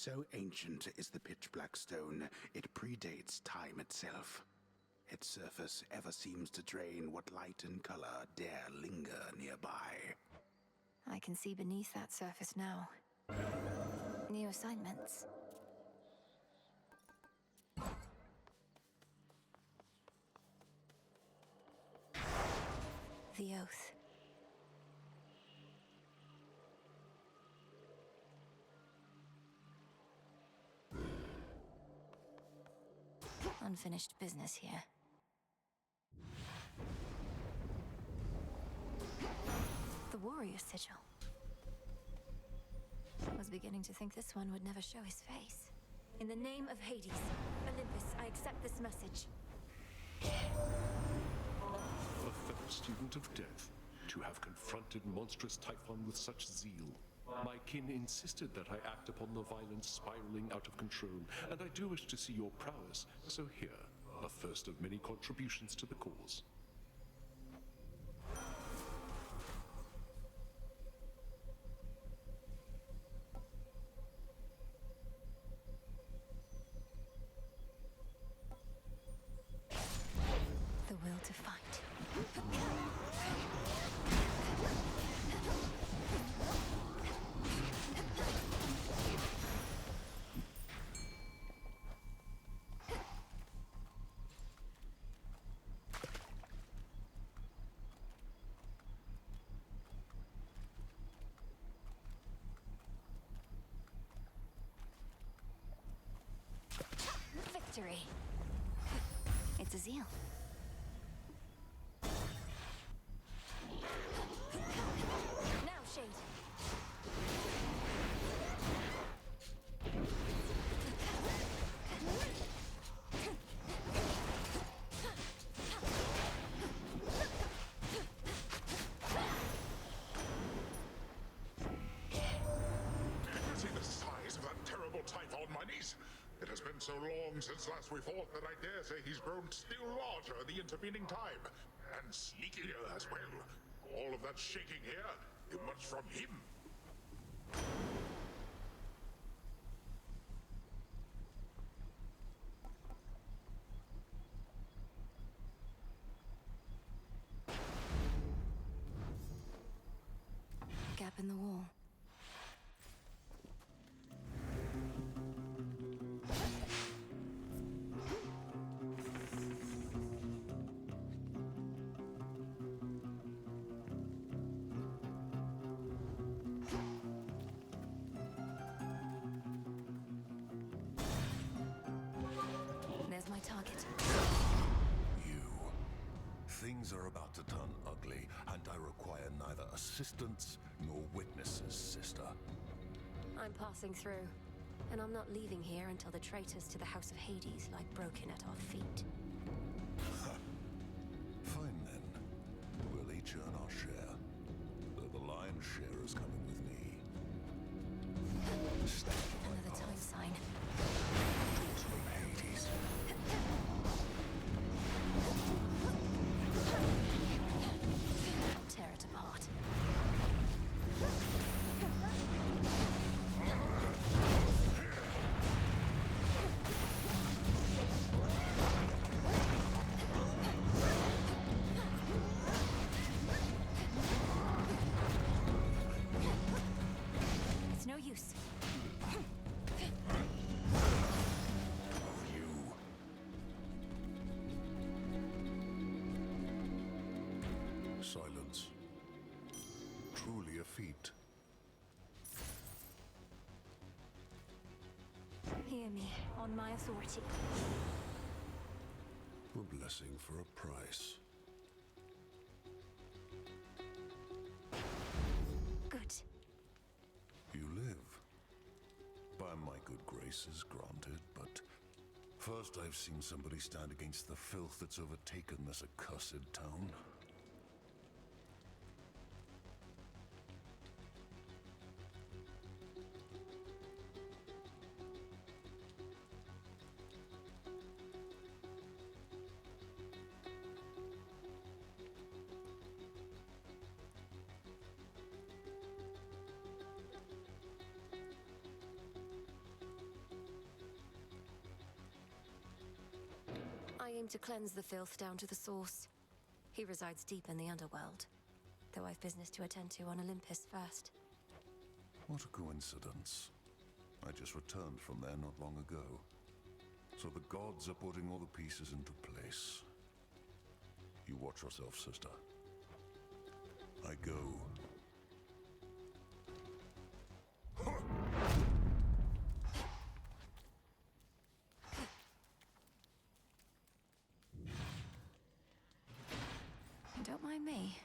So ancient is the pitch-black stone, it predates time itself. Its surface ever seems to drain what light and color dare linger nearby. I can see beneath that surface now. New assignments. The Oath. Unfinished business here. The Warrior Sigil. I was beginning to think this one would never show his face. In the name of Hades, Olympus, I accept this message. A fellow student of death, to have confronted monstrous Typhon with such zeal. My kin insisted that I act upon the violence spiraling out of control, and I do wish to see your prowess, so here, a first of many contributions to the cause. The will to fight. Victory. It's a zeal. Now, Shade. See the size of that terrible Typhon, my niece? It has been so long since last we fought that I dare say he's grown still larger in the intervening time. And sneakier as well. All of that shaking here, it was from him. Gap in the wall. There's my target. You. Things are about to turn ugly, and I require neither assistance nor witnesses, sister. I'm passing through, and I'm not leaving here until the traitors to the House of Hades lie broken at our feet. Fine then. We'll each earn our share. Though the lion's share is coming with me. Stand by Another path time sign. towards from Hades. I'll tear it apart. It's no use. You. Silence. Truly a feat. Hear me, on my authority. A blessing for a price. Good. You live. By my good graces, granted, but first I've seen somebody stand against the filth that's overtaken this accursed town. aim to cleanse the filth down to the source. He resides deep in the underworld, though I've business to attend to on Olympus first. What a coincidence. I just returned from there not long ago. So the gods are putting all the pieces into place. You watch yourself, sister. I go. Don't mind me.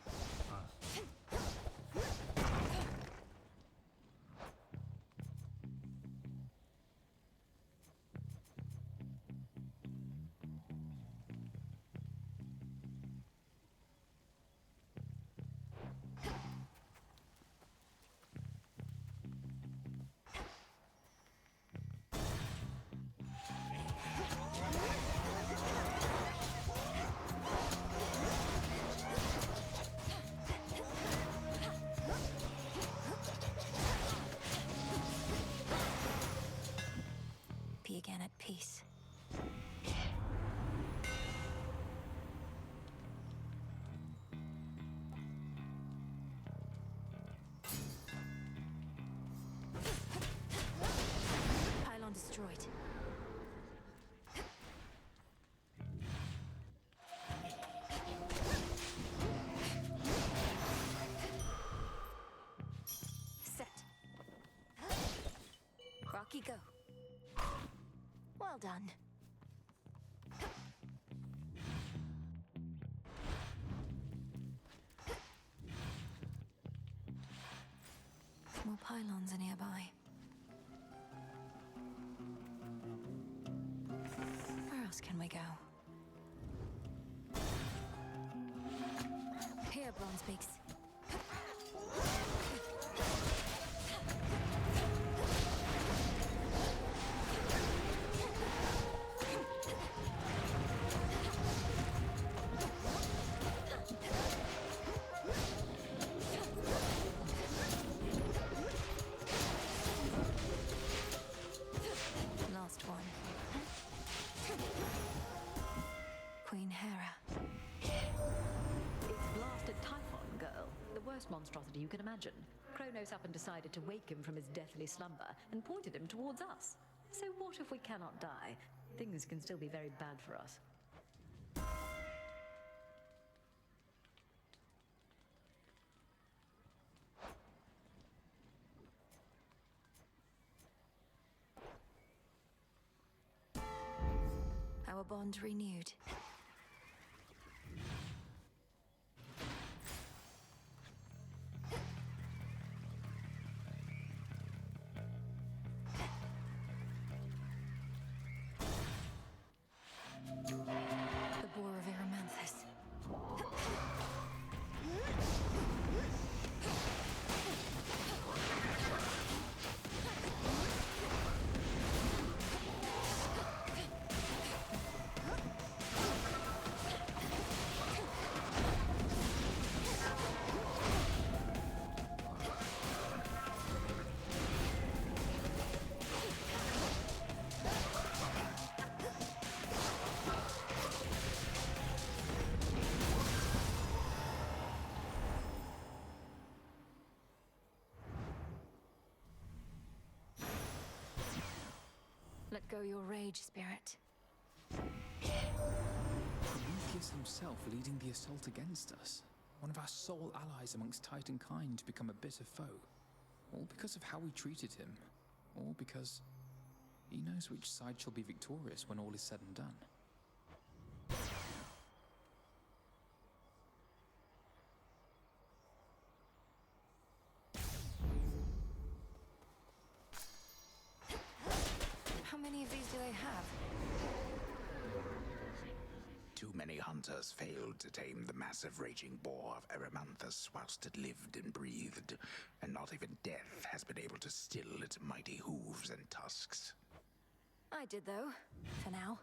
Be again at peace. Pylon destroyed. Set. Rocky, go. Well done. More pylons are nearby. Where else can we go? Here, Bronzebeaks. Last one. Queen Hera. It's blasted Typhon, girl. The worst monstrosity you can imagine. Kronos up and decided to wake him from his deathly slumber and pointed him towards us. So what if we cannot die? Things can still be very bad for us. Our bond renewed. The Boar of Erymanthus. Let go your rage, spirit. Prometheus himself leading the assault against us. One of our sole allies amongst Titan kind become a bitter foe. All because of how we treated him. All because he knows which side shall be victorious when all is said and done. How many of these do they have? Too many hunters failed to tame the massive raging boar of Erymanthus whilst it lived and breathed, and not even death has been able to still its mighty hooves and tusks. I did, though. For now.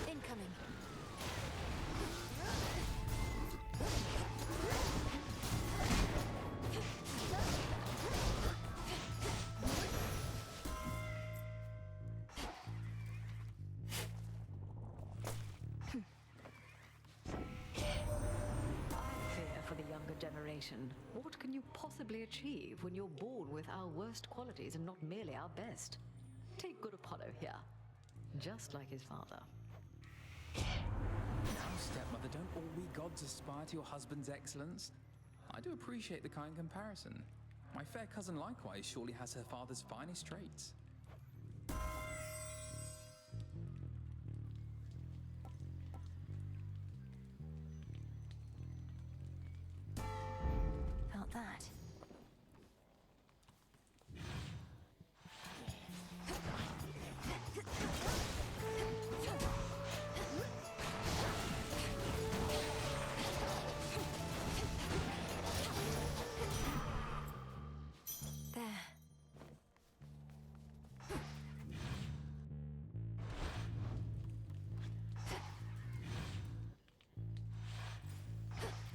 Incoming. a generation. What can you possibly achieve when you're born with our worst qualities and not merely our best? Take good Apollo here. Just like his father. Now, stepmother, don't all we gods aspire to your husband's excellence? I do appreciate the kind comparison. My fair cousin likewise surely has her father's finest traits. Felt that. There.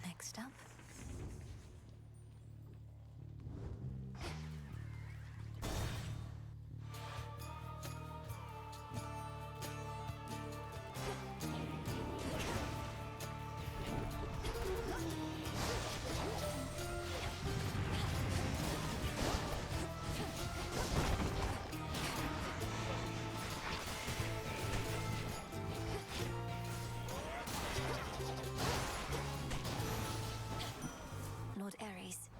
Next up. Lord Ares.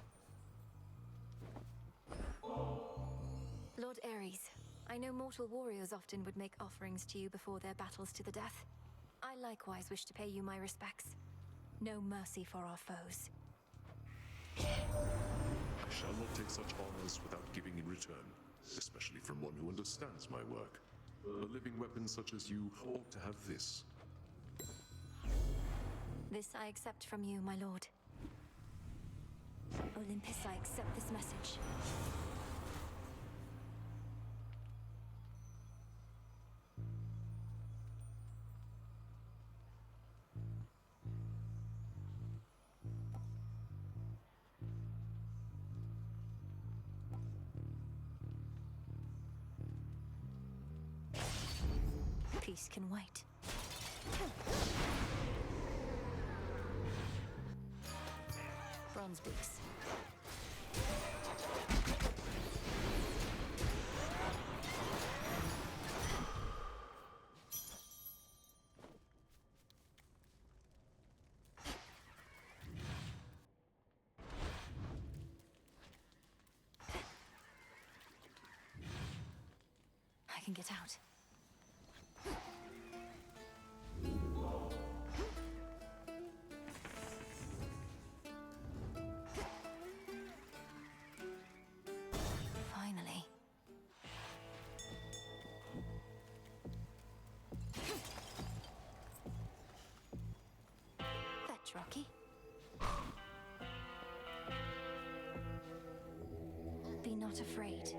Lord Ares, I know mortal warriors often would make offerings to you before their battles to the death. I likewise wish to pay you my respects. No mercy for our foes. I shall not take such honors without giving in return, especially from one who understands my work. A living weapon such as you ought to have this. This I accept from you, my lord. Olympus, I accept this message. Peace can wait. Bronze boots. I can get out. Finally. Fetch, Rocky. Be not afraid.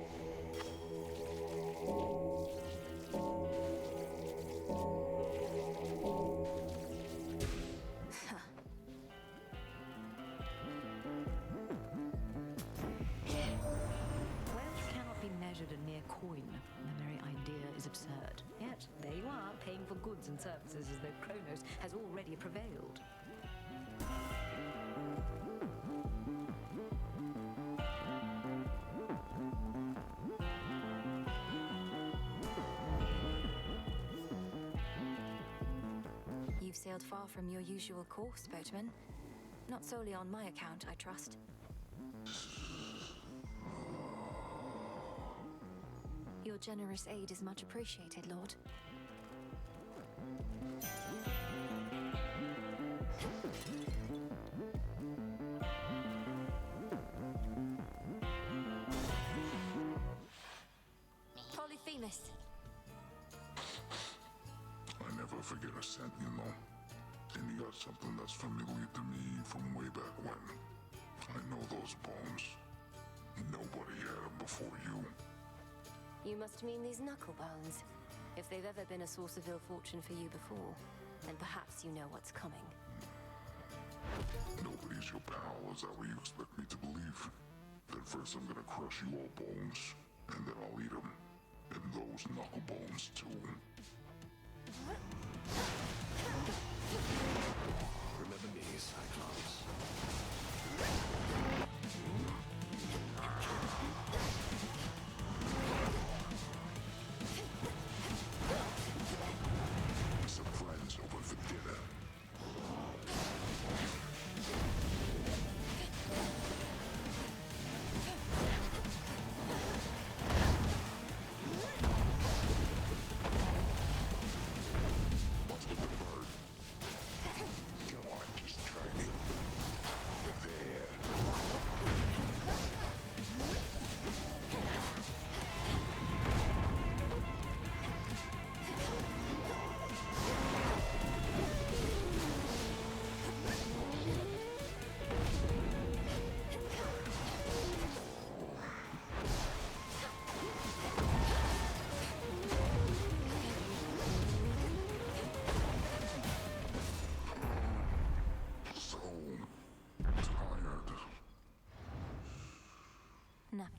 A mere coin. The very idea is absurd. Yet, there you are, paying for goods and services as though Kronos has already prevailed. You've sailed far from your usual course, boatman. Not solely on my account, I trust. Your generous aid is much appreciated, Lord. Polyphemus. I never forget a scent, you know. And you got something that's familiar to me from way back when. I know those bones. Nobody had them before you. You must mean these knuckle bones. If they've ever been a source of ill fortune for you before, then perhaps you know what's coming. Nobody's your pal, is that what you expect me to believe? Then first I'm gonna crush you all bones, and then I'll eat them. And those knuckle bones too. Remember me, Cyclops.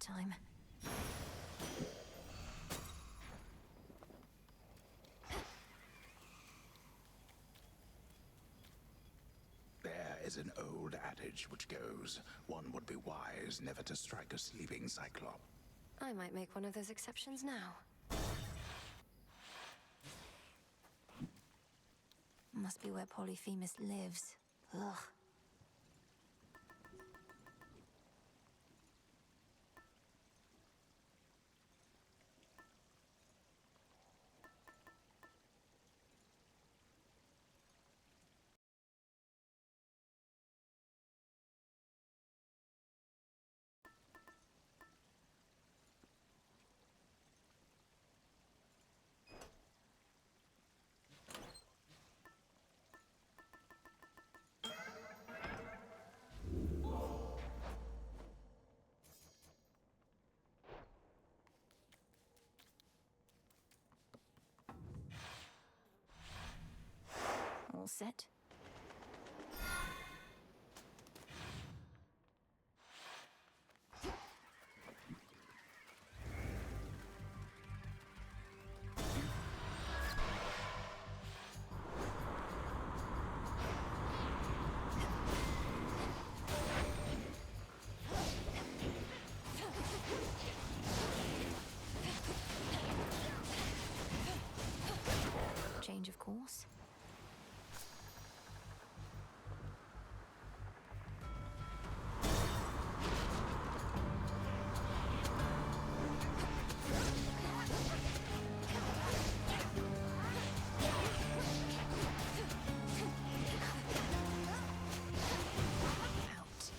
time. There is an old adage which goes, one would be wise never to strike a sleeping cyclop. I might make one of those exceptions now. Must be where Polyphemus lives. Ugh. All set? Change of course. Out.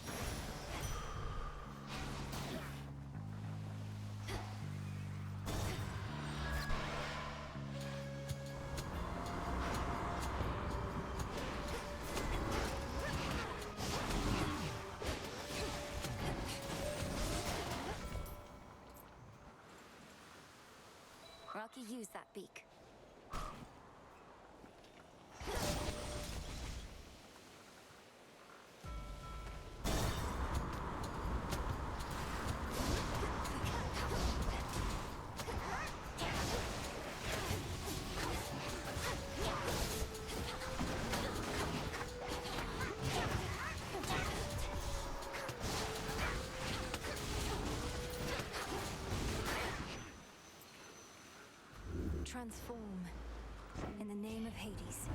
Rocky, use that beak. Transform in the name of Hades.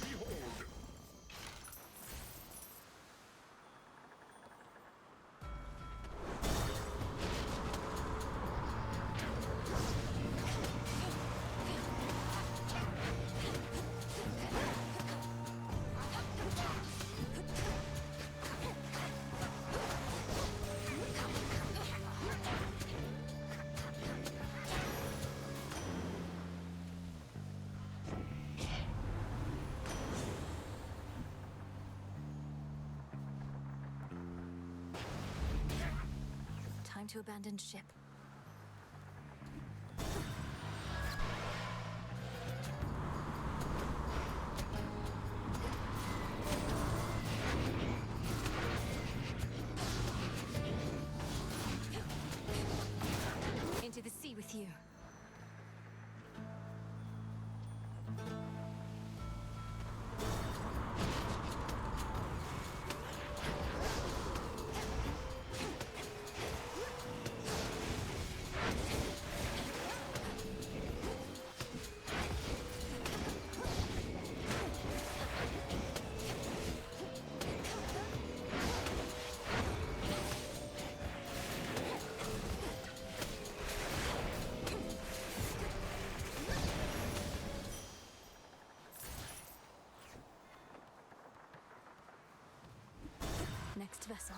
Behold! Time to abandon ship. Into the sea with you. Next vessel.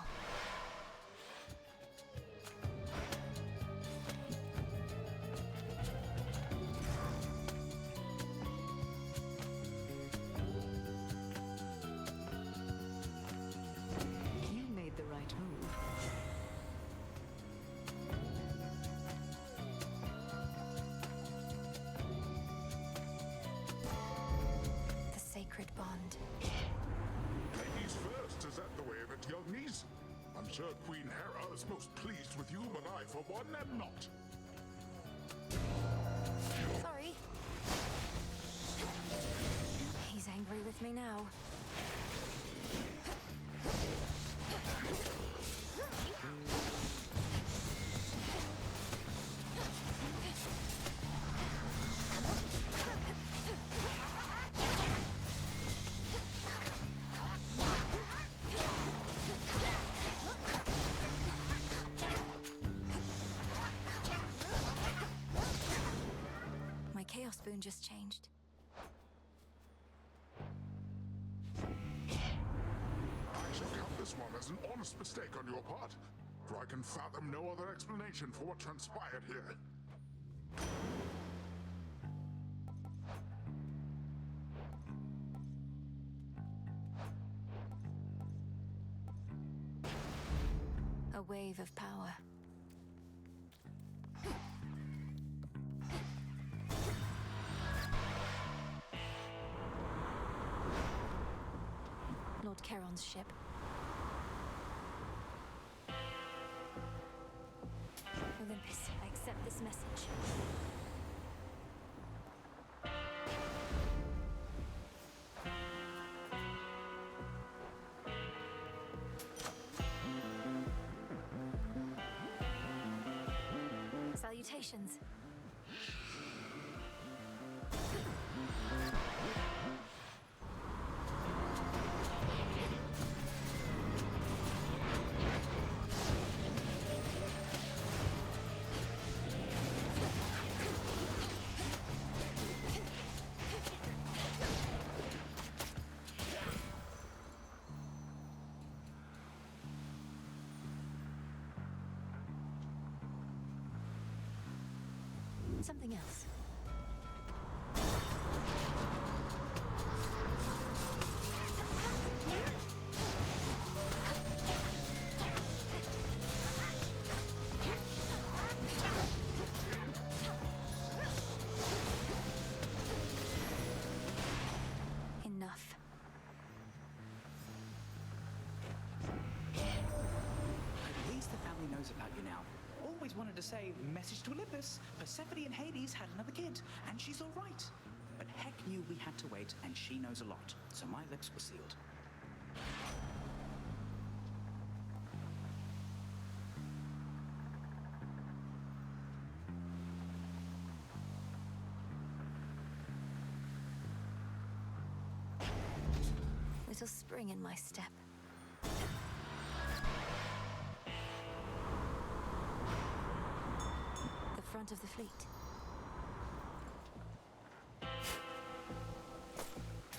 You made the right move. The sacred bond. Ladies first, is that the way of it, is most pleased with you, but I, for one, am not. Sorry. He's angry with me now. My Chaos Boon just changed. I shall count this one as an honest mistake on your part, for I can fathom no other explanation for what transpired here. A wave of power. Lord Charon's ship. Olympus, I accept this message. Salutations. Something else. Enough. At least the family knows about you now. Always wanted to say, message to Olympus, Persephone and Hades had another kid, and she's all right. But Heck knew we had to wait, and she knows a lot, so my lips were sealed. Little spring in my step. The front of the fleet.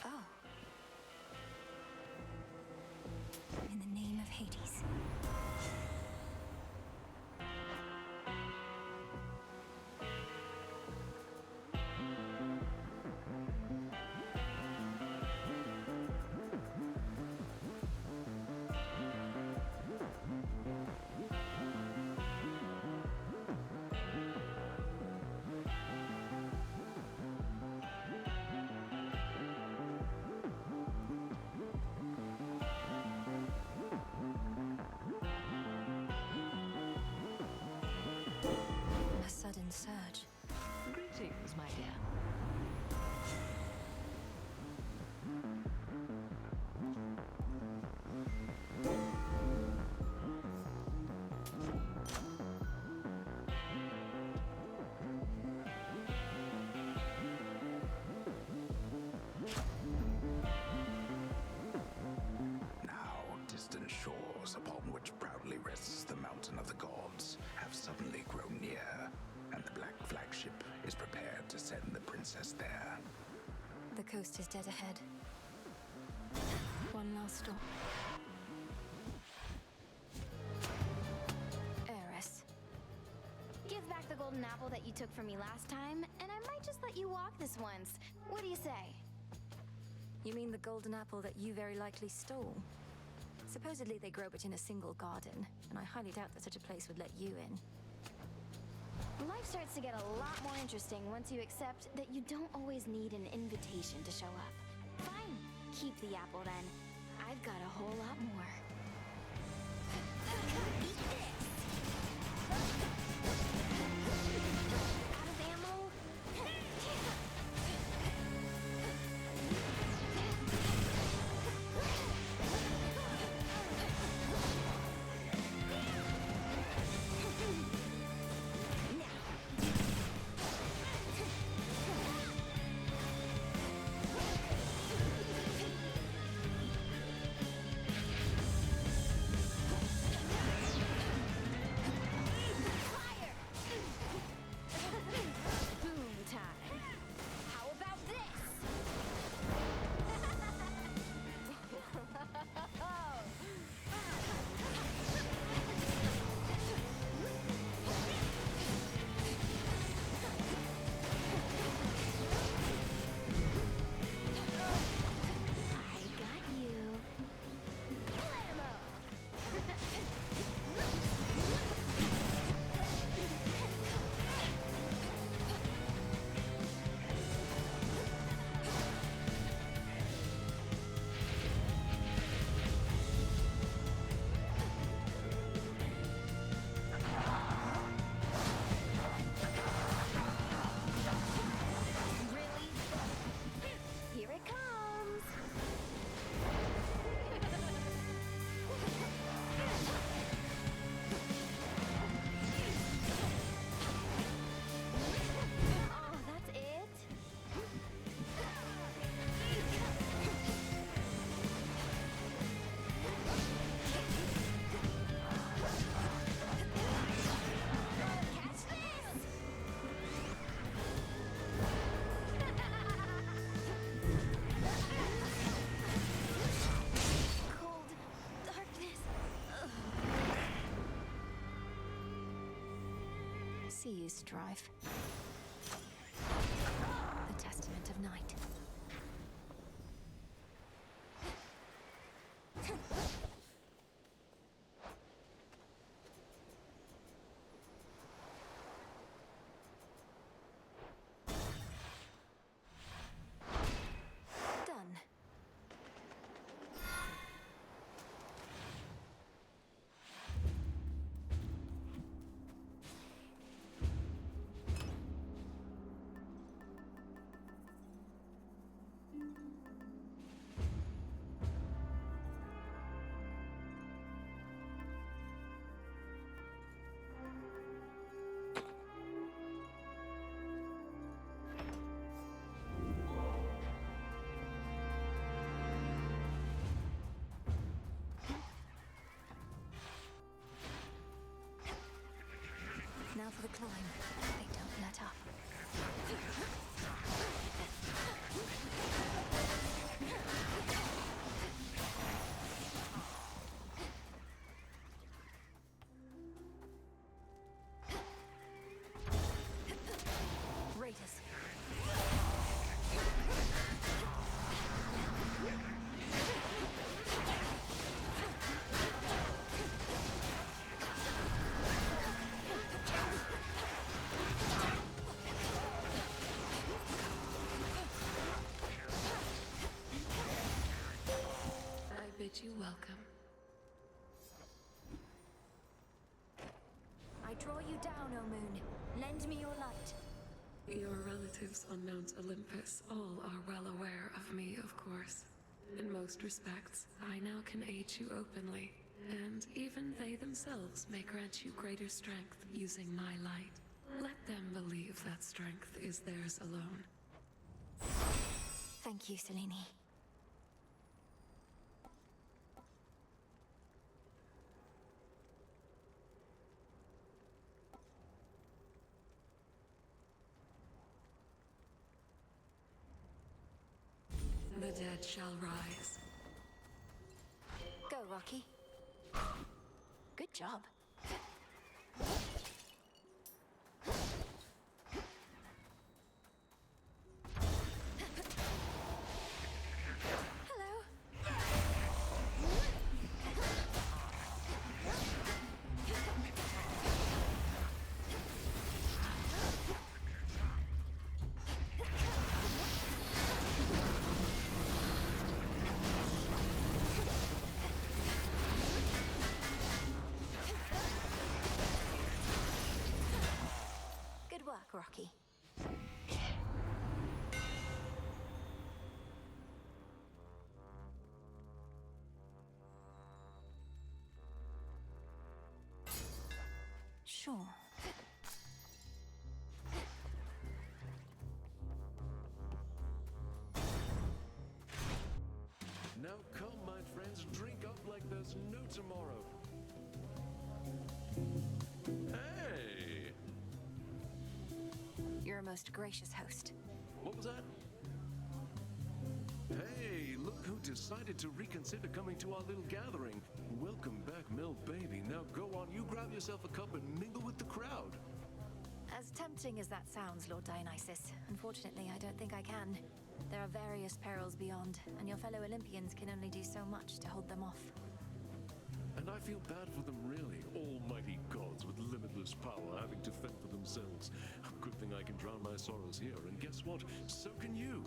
Oh. In the name of Hades. A sudden surge. Greetings, my dear. Now, distant shores upon which proudly rests the mountain of the gods have suddenly grown near, and the Black Flagship is prepared to send the princess there. The coast is dead ahead. One last stop. Eris. Give back the golden apple that you took from me last time, and I might just let you walk this once. What do you say? You mean the golden apple that you very likely stole? Supposedly they grow but in a single garden, and I highly doubt that such a place would let you in. Life starts to get a lot more interesting once you accept that you don't always need an invitation to show up. Fine, keep the apple then. I've got a whole lot more. Eat this! see you strive. The testament of night. Done. Now for the climb. They don't let up. Raiders. I bid you welcome. I draw you down, O moon. Lend me your light. Your relatives on Mount Olympus all are well aware of me, of course. In most respects, I now can aid you openly, and even they themselves may grant you greater strength using my light. Let them believe that strength is theirs alone. Thank you, Selene. The dead shall rise. Go, Rocky. Good job. Hello. Good work, Rocky. Sure. Now come, my friends, drink up like there's no tomorrow. Hey! You're a most gracious host. What was that? Hey, look who decided to reconsider coming to our little gathering. Welcome back, Mel Baby. Now go on, you grab yourself a cup and mingle with the crowd. As tempting as that sounds, Lord Dionysus, unfortunately I don't think I can. There are various perils beyond, and your fellow Olympians can only do so much to hold them off. And I feel bad for them, really. Almighty gods with limitless power having to fend for themselves. Good thing I can drown my sorrows here, and guess what? So can you.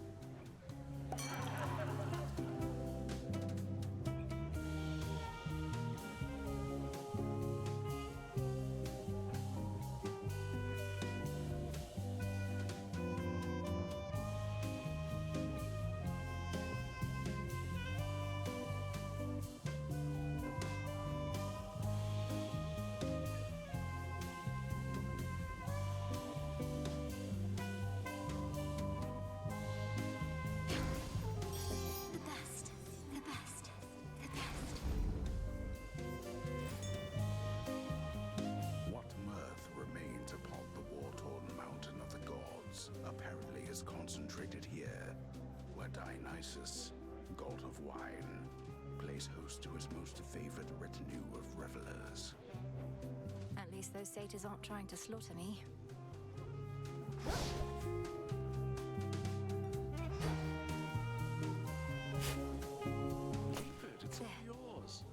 The best. The best. The best. What mirth remains upon the war-torn mountain of the gods apparently is concentrated here, where Dionysus, god of wine, plays host to his most favored retinue of revelers. At case those satyrs aren't trying to slaughter me. Keep it, it's all yours.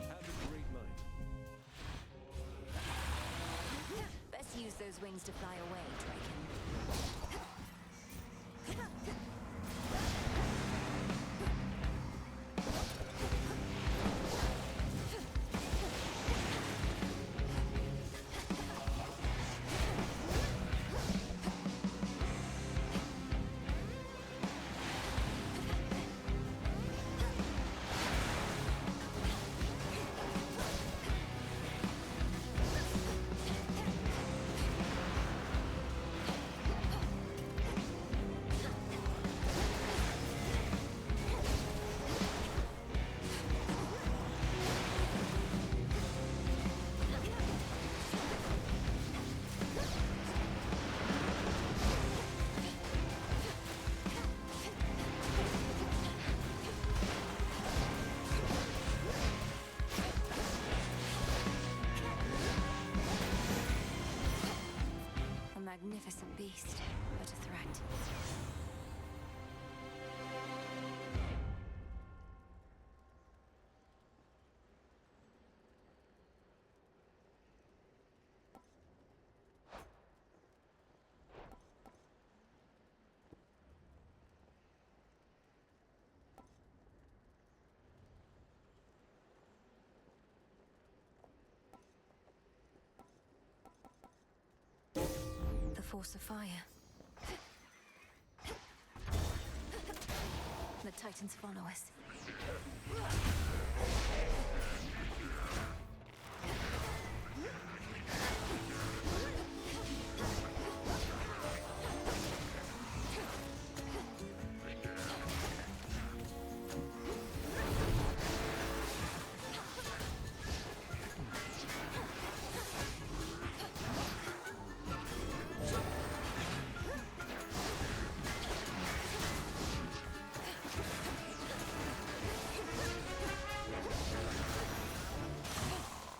Have a great night. Best use those wings to fly away, Draken. A magnificent beast, but a threat. The force of fire. The Titans follow us.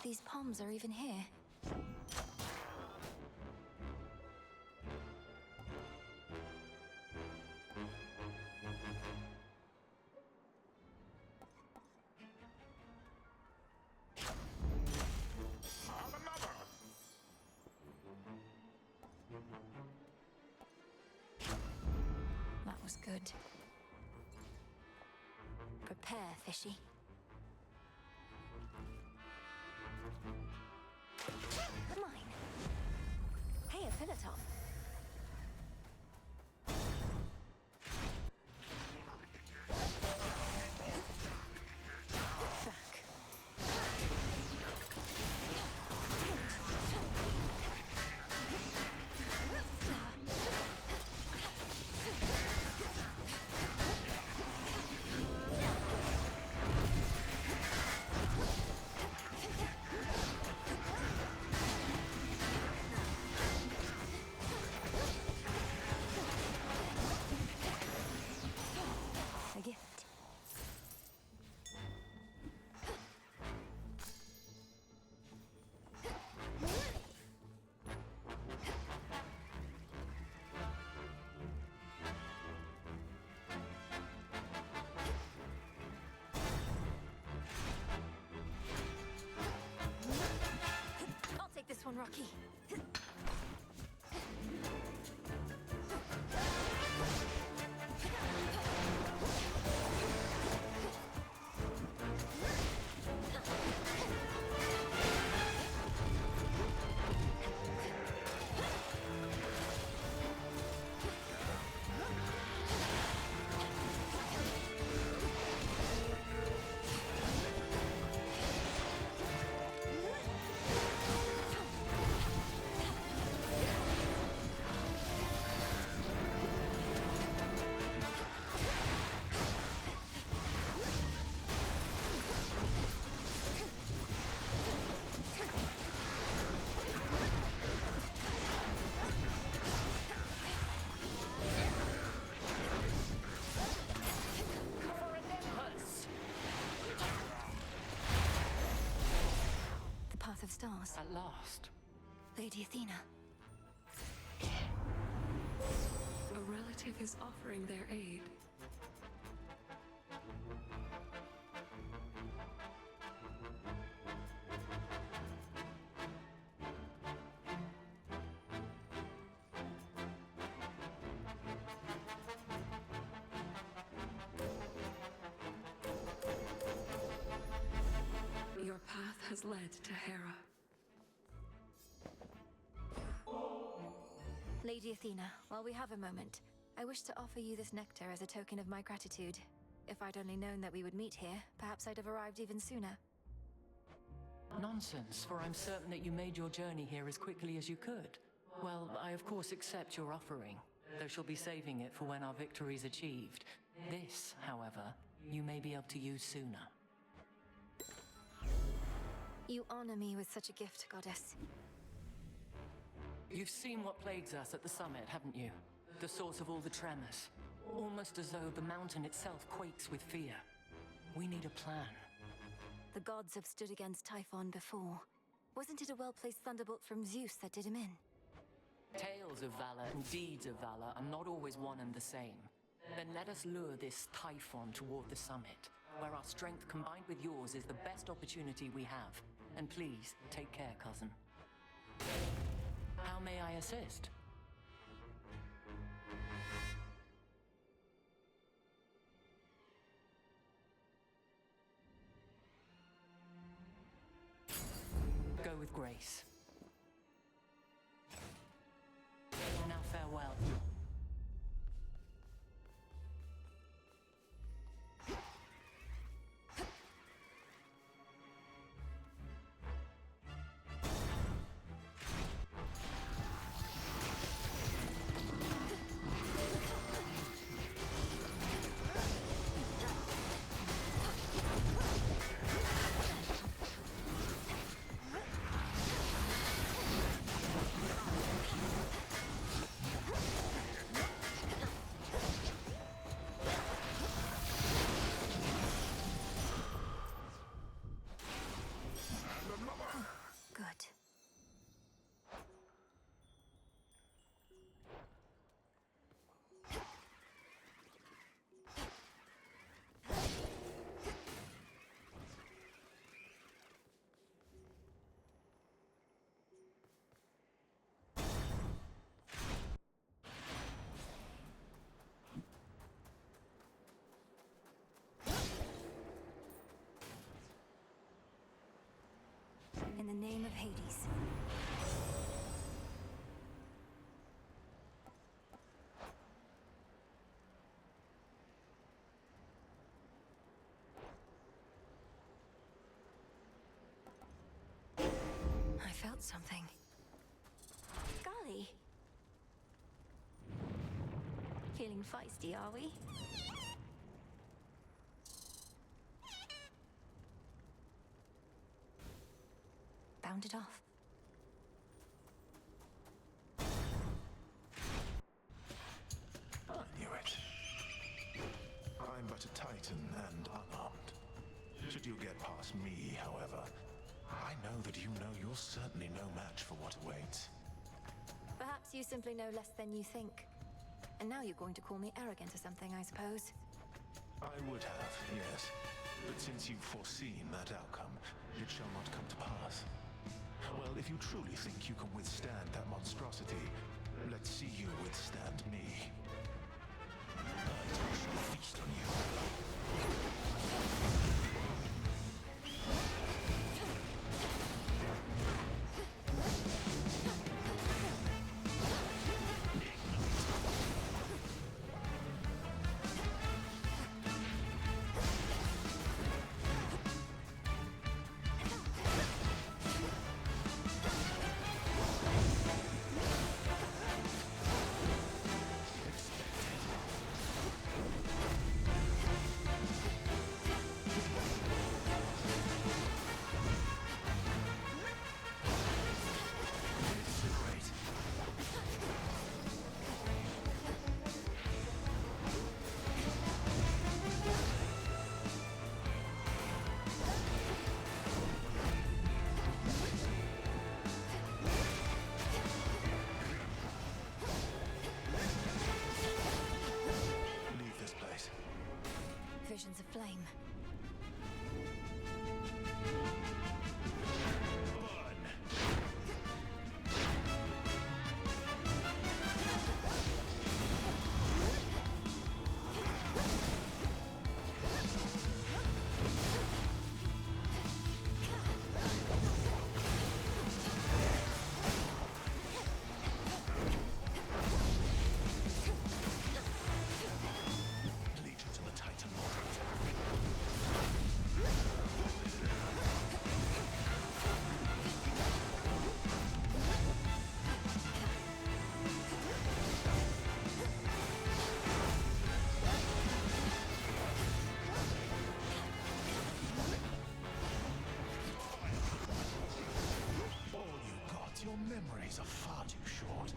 These palms are even here. Have another! That was good. Prepare, fishy. Mine. Hey, a Philotop. Back. of stars. At last. Lady Athena. A relative is offering their aid. Your path has led to Hera. Lady Athena, while we have a moment, I wish to offer you this nectar as a token of my gratitude. If I'd only known that we would meet here, perhaps I'd have arrived even sooner. Nonsense, for I'm certain that you made your journey here as quickly as you could. Well, I of course accept your offering, though she'll be saving it for when our victory's achieved. This, however, you may be able to use sooner. You honor me with such a gift, Goddess. You've seen what plagues us at the summit, haven't you? The source of all the tremors. Almost as though the mountain itself quakes with fear. We need a plan. The gods have stood against Typhon before. Wasn't it a well-placed thunderbolt from Zeus that did him in? Tales of valor and deeds of valor are not always one and the same. Then let us lure this Typhon toward the summit, where our strength combined with yours is the best opportunity we have. And please, take care, cousin. How may I assist? Go with grace. Now farewell. Good. In the name of Hades. I felt something. Golly. Feeling feisty, are we? Bounded off. I knew it. I'm but a titan and unarmed. Should you get past me, however, I know that you know you're certainly no match for what awaits. Perhaps you simply know less than you think. And now you're going to call me arrogant or something, I suppose. I would have, yes. But since you've foreseen that outcome, it shall not come to pass. Well, if you truly think you can withstand that monstrosity, let's see you withstand me. I shall feast on you. flame. Legion to the Titan. All you gods, your memories are far too short.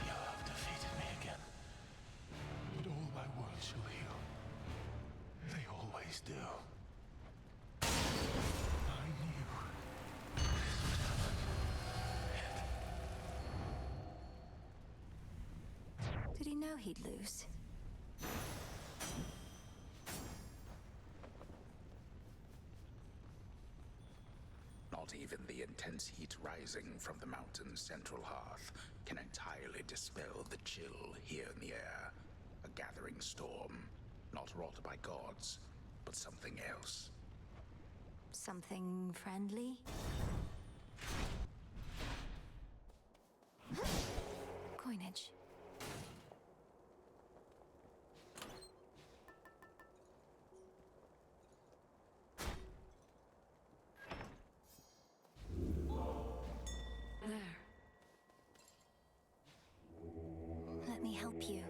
You have defeated me again. But all my wounds shall heal. They always do. I knew this would happen. Did he know he'd lose? Not even the intense heat rising from the mountain's central hearth can entirely dispel the chill here in the air. A gathering storm, not wrought by gods, but something else. Something friendly? Coinage. There. Let me help you.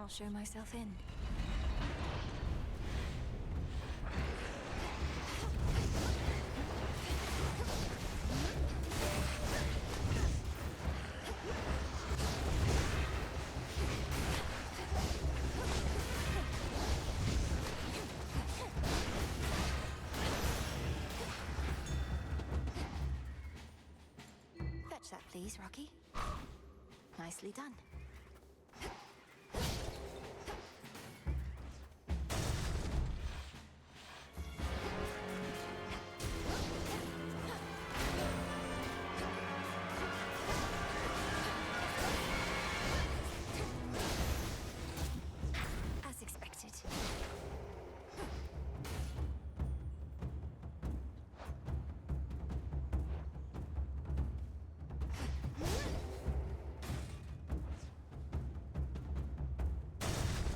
I'll show myself in. Fetch that, please, Rocky. Nicely done. As expected.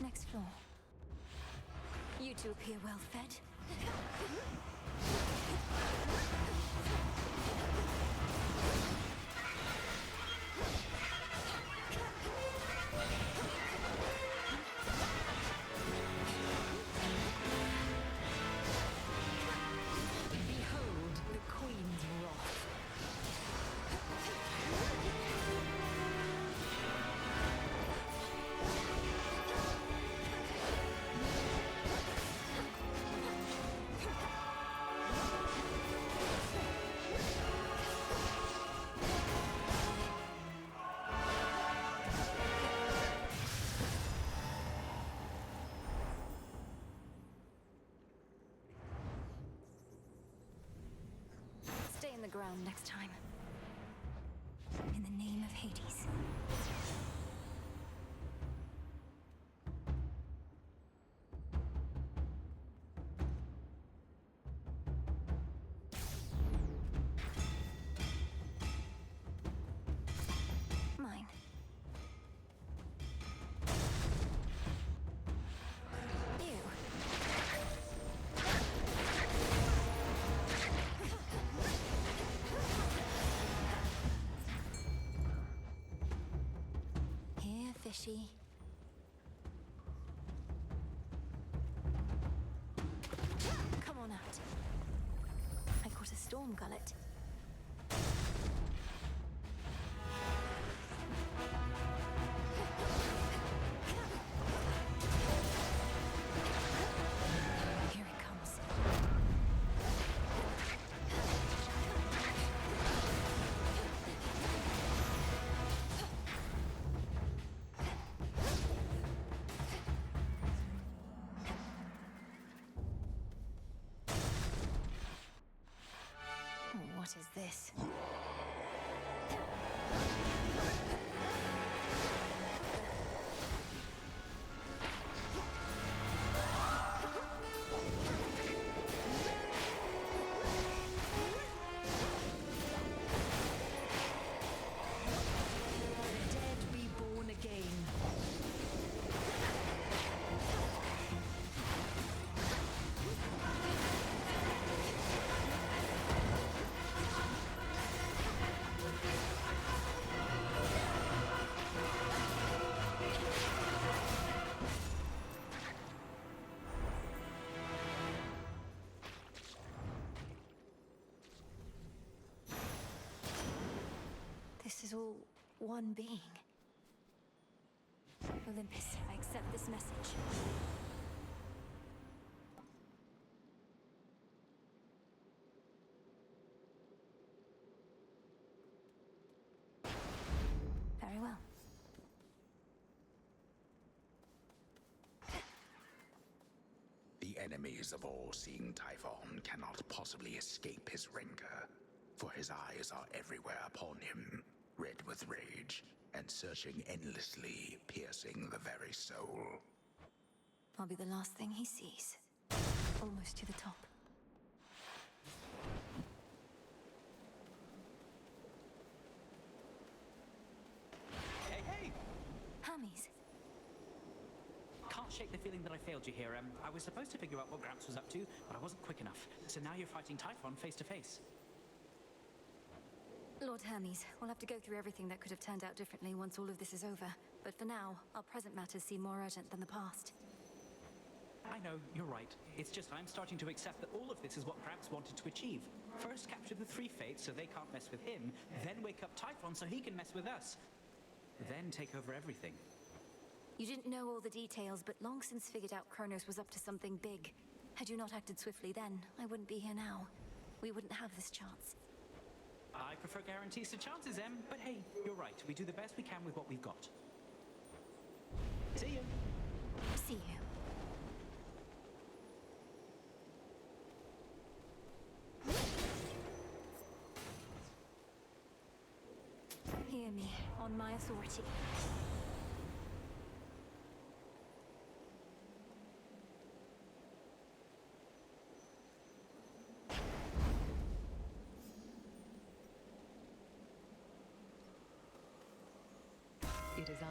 Next floor. You two appear well fed. Behold the Queen's ground next time. In the name of Hades. Mine. Ew. Here, fishy. Come on out. I caught a storm gullet. Here it comes. What is this? Dead reborn again. This is all one being. Olympus, I accept this message. Very well. The enemies of all-seeing Typhon cannot possibly escape his rancor, for his eyes are everywhere upon him, red with rage, and searching endlessly, piercing the very soul. I'll be the last thing he sees. Almost to the top. Hey, hey! Hermes, Can't shake the feeling that I failed you here. I was supposed to figure out what Gramps was up to, but I wasn't quick enough. So now you're fighting Typhon face to face. Lord Hermes, we'll have to go through everything that could have turned out differently once all of this is over. But for now, our present matters seem more urgent than the past. I know, you're right. It's just I'm starting to accept that all of this is what Gramps wanted to achieve. First capture the three fates so they can't mess with him, then wake up Typhon so he can mess with us. Then take over everything. You didn't know all the details, but long since figured out Kronos was up to something big. Had you not acted swiftly then, I wouldn't be here now. We wouldn't have this chance. I prefer guarantees to chances, Em, but hey, you're right. We do the best we can with what we've got. See you. See you. Hear me, on my authority. It is I.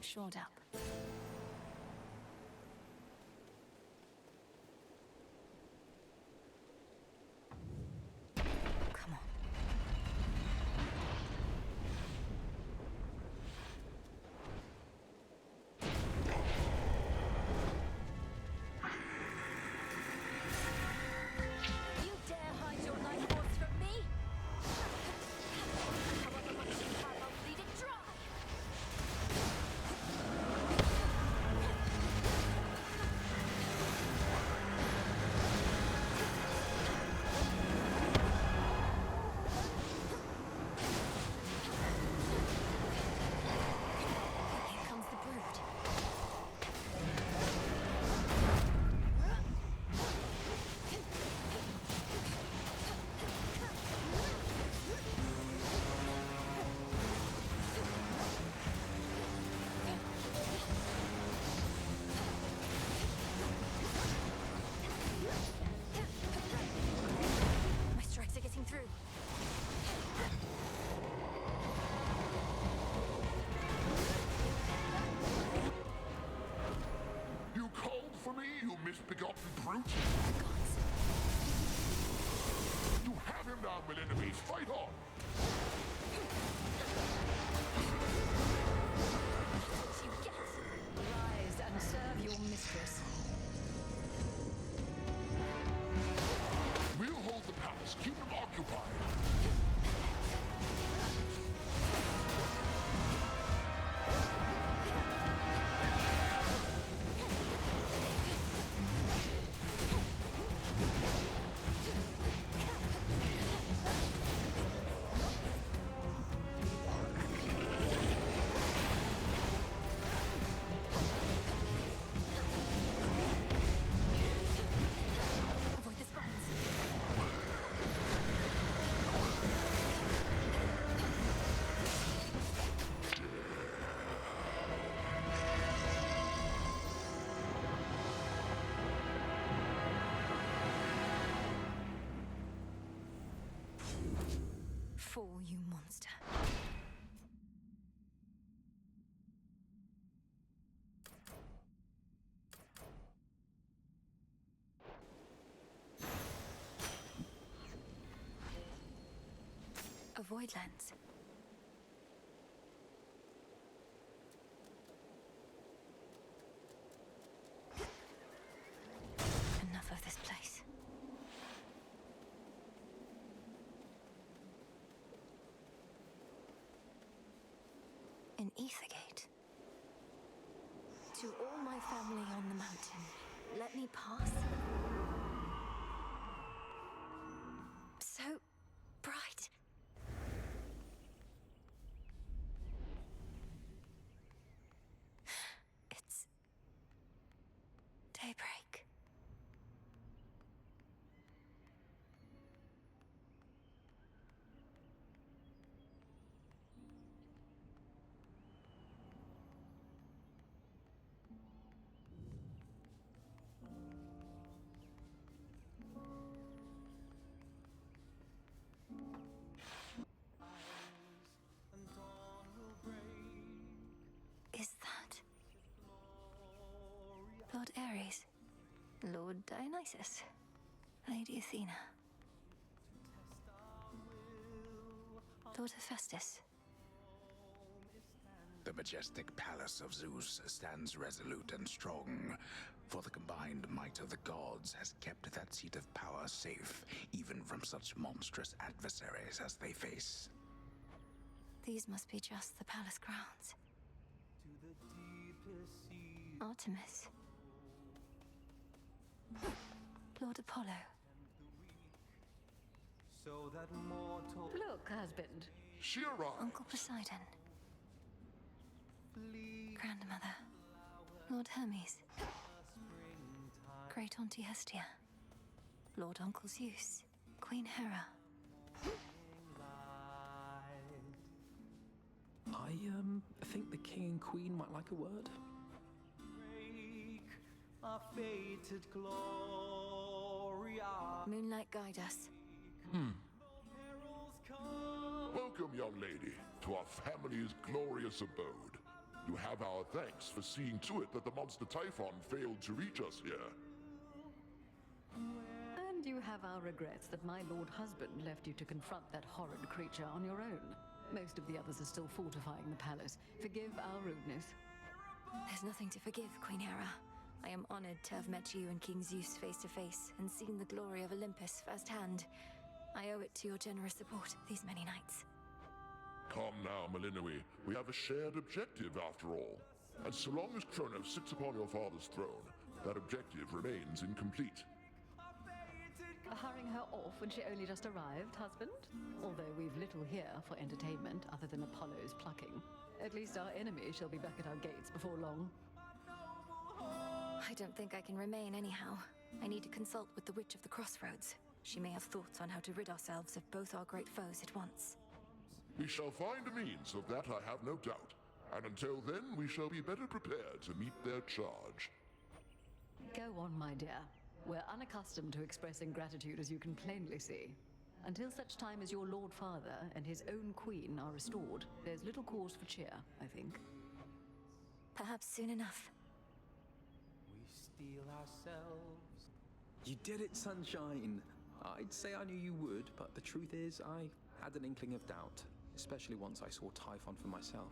Shored up. for me, you misbegotten brute? You have him now, Melinoes. Fight on! You get. Rise and serve your mistress. We'll hold the palace. Keep them occupied. Avoid the spawns. Fall, you monster. A void lens. Enough of this place. In Ethergate. To all my family on the mountain, let me pass. So bright. It's daybreak. Is that Lord Ares, Lord Dionysus, Lady Athena, Lord Hephaestus? The majestic palace of Zeus stands resolute and strong, for the combined might of the gods has kept that seat of power safe, even from such monstrous adversaries as they face. These must be just the palace grounds. Artemis. Lord Apollo. So that mortal Look, husband. Shira! Uncle Poseidon. Grandmother. Lord Hermes. Great Auntie Hestia. Lord Uncle Zeus. Queen Hera. I think the king and queen might like a word. break, our fated glory, our Moonlight, guide us. perils come. Welcome, young lady, to our family's glorious abode. You have our thanks for seeing to it that the monster Typhon failed to reach us here. And you have our regrets that my lord husband left you to confront that horrid creature on your own. Most of the others are still fortifying the palace. Forgive our rudeness. There's nothing to forgive, Queen Hera. I am honored to have met you and King Zeus face to face and seen the glory of Olympus firsthand. I owe it to your generous support these many nights. Come now, Melinoe. We have a shared objective after all. And so long as Kronos sits upon your father's throne, that objective remains incomplete. Hurrying her off when she only just arrived, husband? Although we've little here for entertainment other than Apollo's plucking. At least our enemy shall be back at our gates before long. I don't think I can remain anyhow. I need to consult with the Witch of the Crossroads. She may have thoughts on how to rid ourselves of both our great foes at once. We shall find a means of that, I have no doubt. And until then, we shall be better prepared to meet their charge. Go on, my dear. We're unaccustomed to expressing gratitude, as you can plainly see. Until such time as your Lord Father and his own queen are restored, there's little cause for cheer, I think. Perhaps soon enough. We steal heal ourselves. You did it, Sunshine! I'd say I knew you would, but the truth is, I had an inkling of doubt, especially once I saw Typhon for myself.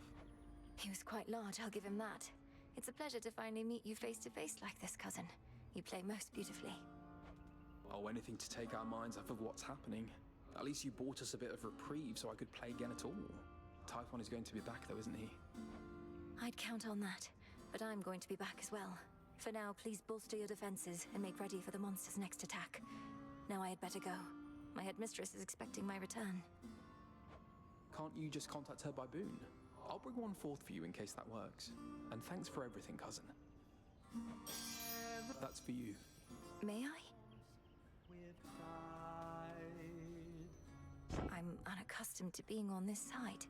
He was quite large, I'll give him that. It's a pleasure to finally meet you face to face like this, cousin. You play most beautifully. Oh, anything to take our minds off of what's happening. At least you bought us a bit of reprieve so I could play again at all. Typhon is going to be back though, isn't he? I'd count on that, but I'm going to be back as well. For now, please bolster your defenses and make ready for the monster's next attack. Now I had better go. My headmistress is expecting my return. Can't you just contact her by boon? I'll bring one forth for you in case that works. And thanks for everything, cousin. That's for you. May I? I'm unaccustomed to being on this side.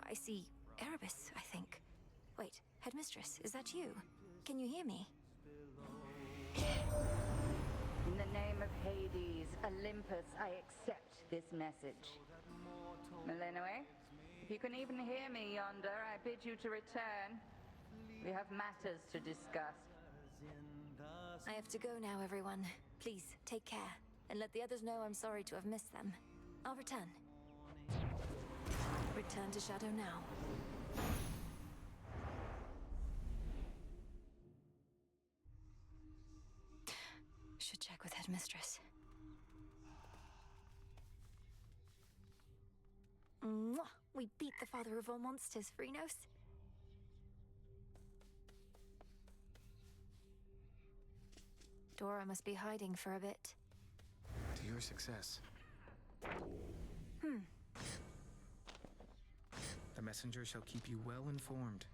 I see Erebus, I think. Wait, headmistress, is that you? Can you hear me? In the name of Hades, Olympus, I accept this message. Melinoe, if you can even hear me yonder, I bid you to return. We have matters to discuss. I have to go now, everyone. Please, take care. And let the others know I'm sorry to have missed them. I'll return. Return to Shadow now. Should check with headmistress. Mwah! We beat the father of all monsters, Phrynos. Dora must be hiding for a bit. To your success. The messenger shall keep you well informed.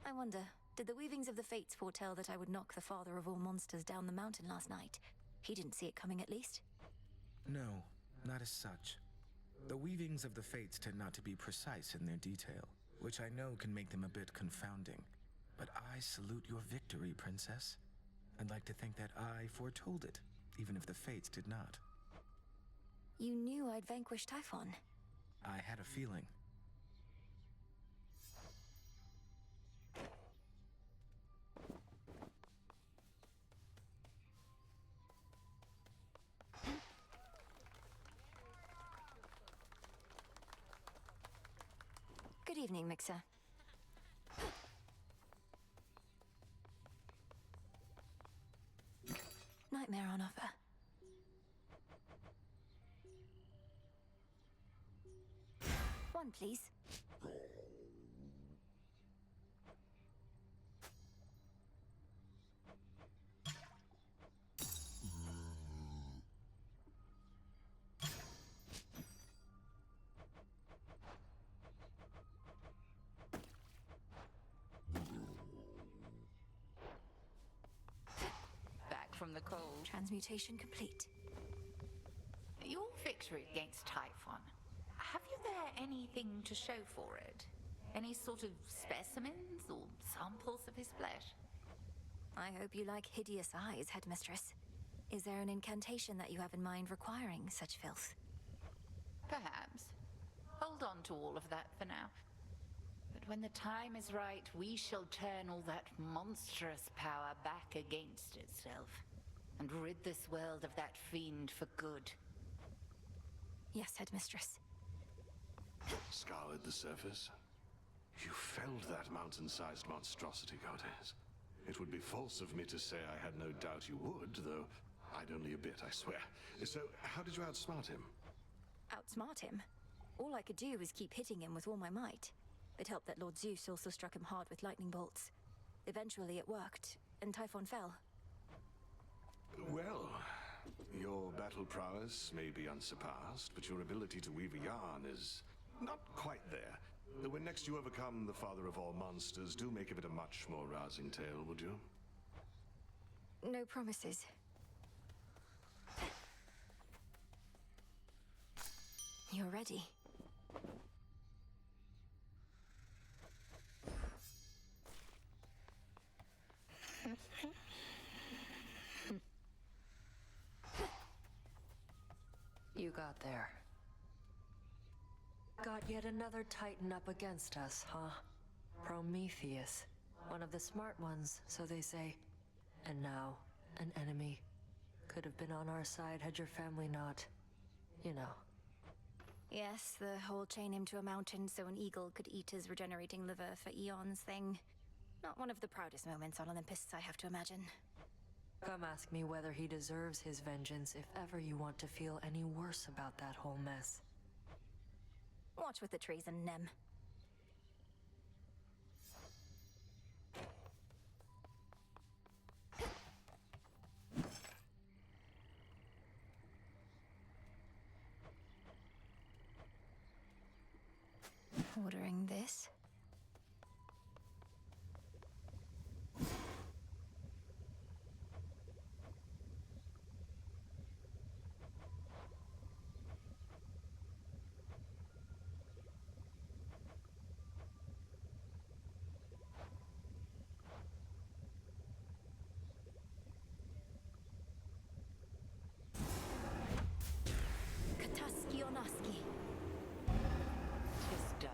I wonder, did the weavings of the fates foretell that I would knock the father of all monsters down the mountain last night? He didn't see it coming, at least. No, not as such. The weavings of the fates tend not to be precise in their detail, which I know can make them a bit confounding. But I salute your victory, Princess. I'd like to think that I foretold it, even if the fates did not. You knew I'd vanquish Typhon. I had a feeling. Good evening, Mixer. Nightmare on offer. One, please. Back from the cold. Transmutation complete. Your victory against Typhon. Have you there anything to show for it? Any sort of specimens or samples of his flesh? I hope you like hideous eyes, headmistress. Is there an incantation that you have in mind requiring such filth? Perhaps. Hold on to all of that for now. But when the time is right, we shall turn all that monstrous power back against itself and rid this world of that fiend for good. Yes, headmistress. Scoured the surface. You felled that mountain-sized monstrosity, goddess. It would be false of me to say I had no doubt you would, though I'd only a bit, I swear. So, how did you outsmart him? Outsmart him? All I could do was keep hitting him with all my might. It helped that Lord Zeus also struck him hard with lightning bolts. Eventually it worked, and Typhon fell. Well, your battle prowess may be unsurpassed, but your ability to weave a yarn is not quite there. When next you overcome the father of all monsters, do make of it a much more rousing tale, would you? No promises. You're ready. You got there. brought yet another Titan up against us, huh? Prometheus. One of the smart ones, so they say. And now, an enemy. Could have been on our side had your family not... you know. Yes, the whole chain him to a mountain so an eagle could eat his regenerating liver for eons thing. Not one of the proudest moments on Olympus, I have to imagine. Come ask me whether he deserves his vengeance if ever you want to feel any worse about that whole mess. Watch with the treason, Nem. Ordering this. Kataski Onaski. Tis done.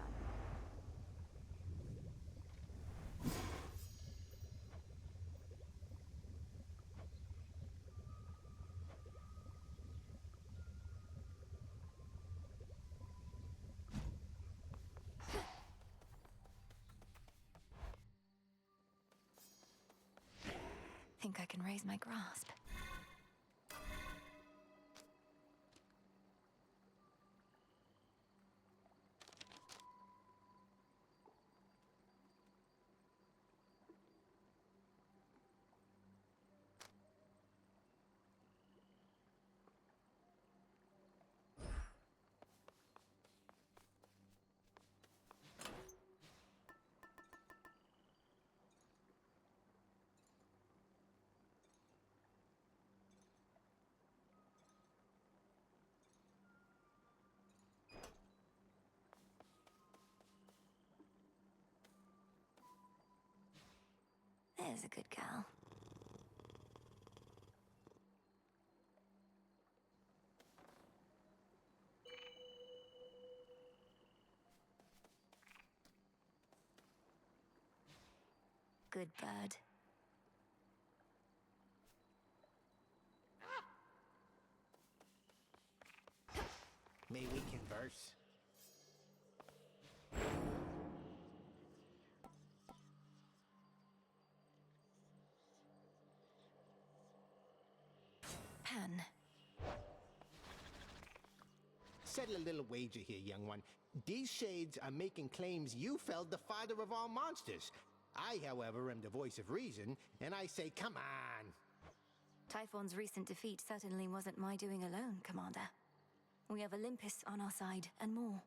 Think I can raise my grasp. There's a good girl. Good bird. May we converse? Pan. Settle a little wager here, young one. These shades are making claims you felled the father of all monsters. I, however, am the voice of reason, and I say, come on. Typhon's recent defeat certainly wasn't my doing alone, Commander. We have Olympus on our side, and more.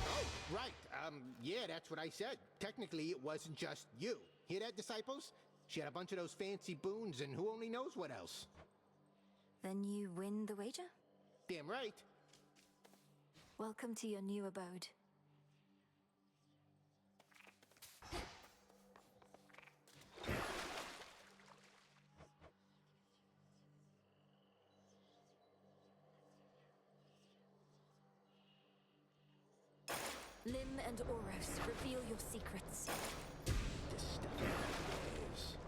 Oh, right. Yeah, that's what I said. Technically, it wasn't just you. Hear that, disciples? She had a bunch of those fancy boons, and who only knows what else. Then you win the wager? Damn right. Welcome to your new abode. Lim and Oros, reveal your secrets. This stuff is...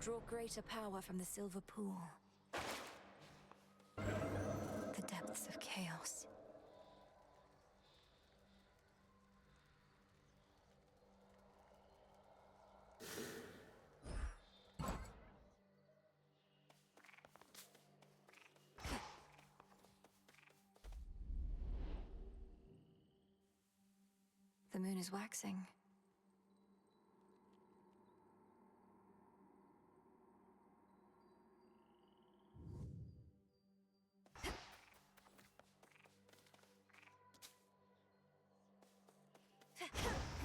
Draw greater power from the silver pool. The depths of chaos. The moon is waxing.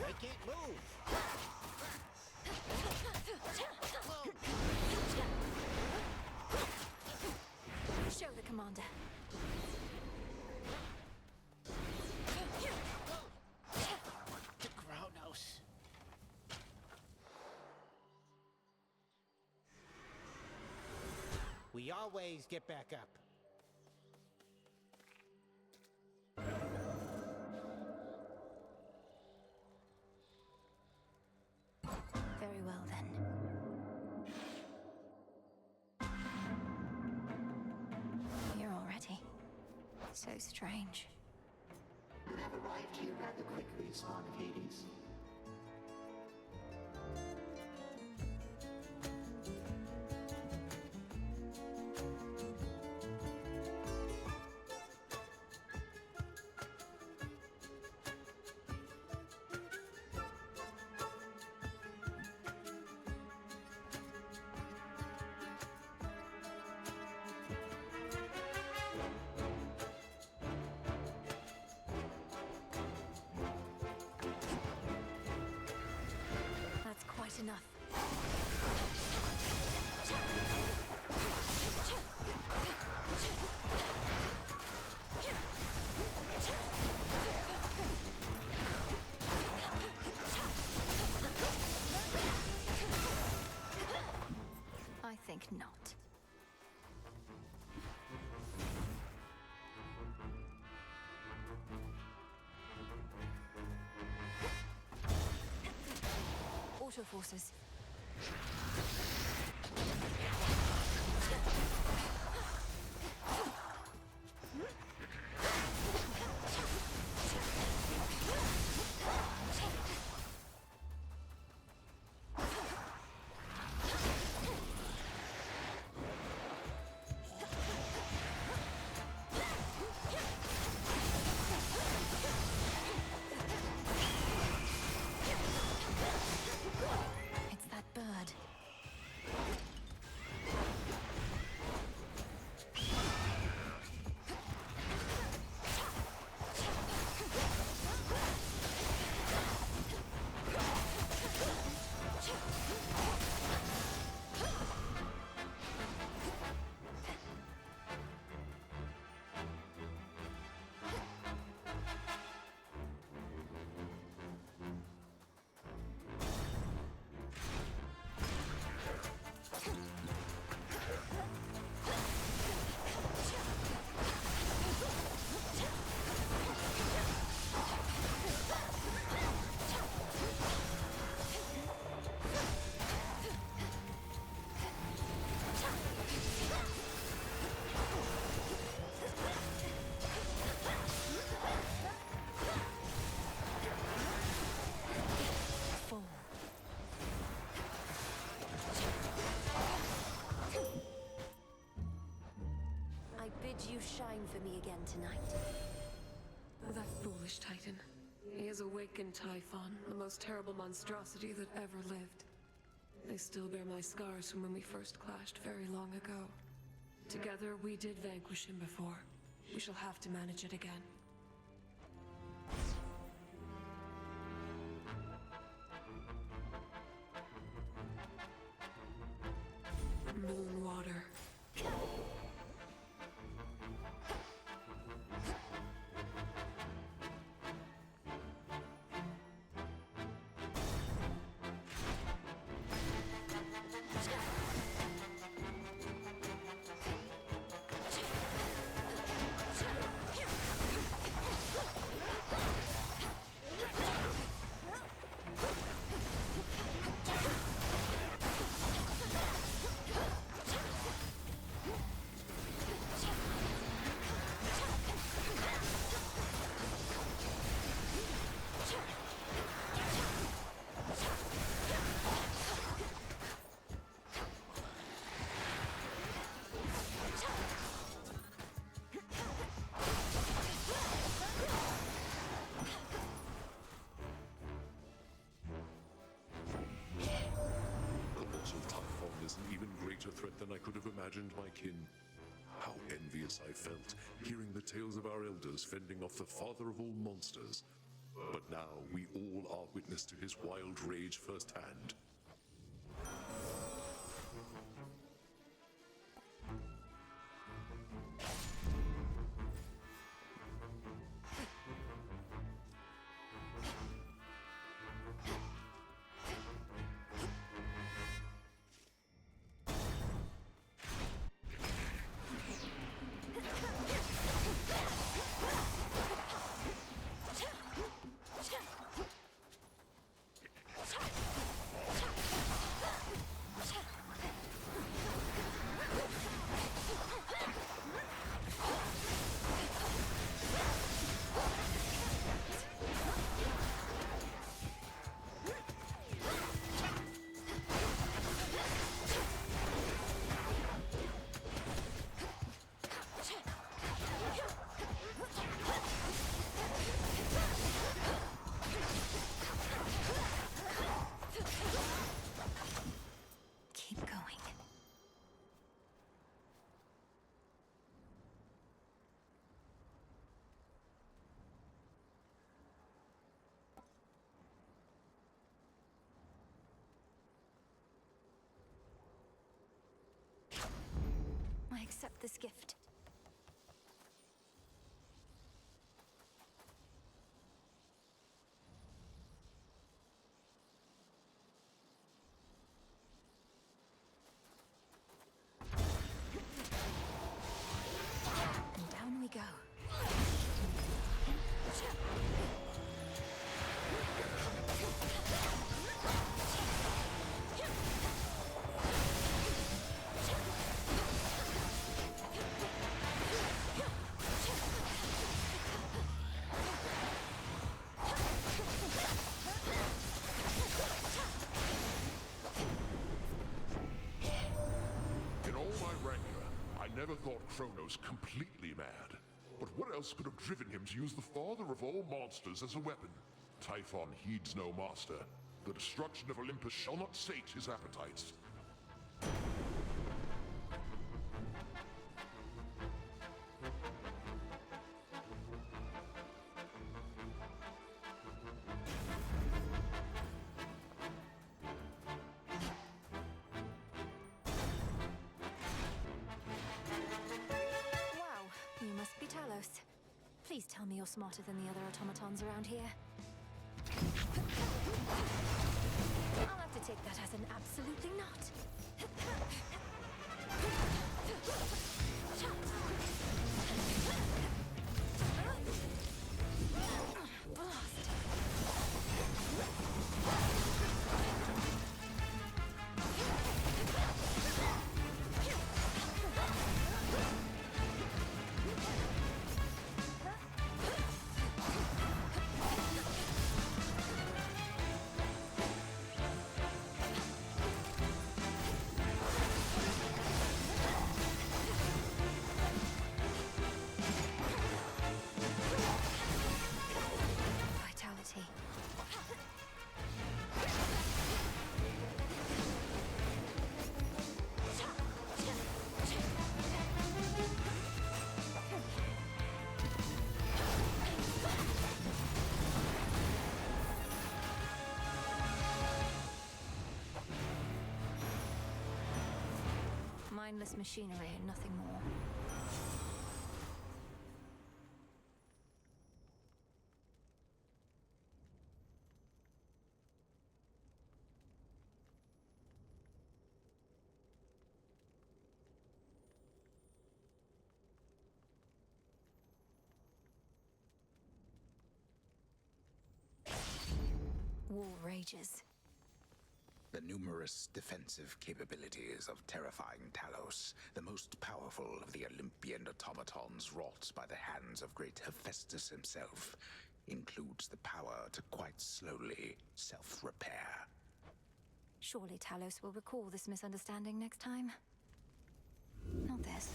I can't move. Show the commander. To Kronos. We always get back up. So strange. You have arrived here at the quick respawn of Hades. That's quite enough. I think not. Auto forces. It's that bird. I bid you shine for me again tonight. That foolish Titan. He has awakened Typhon, the most terrible monstrosity that ever lived. I still bear my scars from when we first clashed very long ago. Together, we did vanquish him before. We shall have to manage it again. Moonwater. Colossal Typhon is an even greater threat than I could have imagined, my kin. How envious I felt, hearing the tales of our elders fending off the father of all monsters. But now we all are witness to his wild rage firsthand. accept this gift. And down we go. In all my rancor, I never thought Kronos completely mad. But what else could have driven him to use the father of all monsters as a weapon? Typhon heeds no master. The destruction of Olympus shall not sate his appetites. Wow, you must be Talos. Please tell me you're smarter than the other automatons around here. I'll have to take that as an absolutely not. Blast. Vitality. Mindless machinery and nothing more. War rages. The numerous defensive capabilities of terrifying Talos, the most powerful of the Olympian automatons wrought by the hands of great Hephaestus himself, includes the power to quite slowly self-repair. Surely Talos will recall this misunderstanding next time. Not this.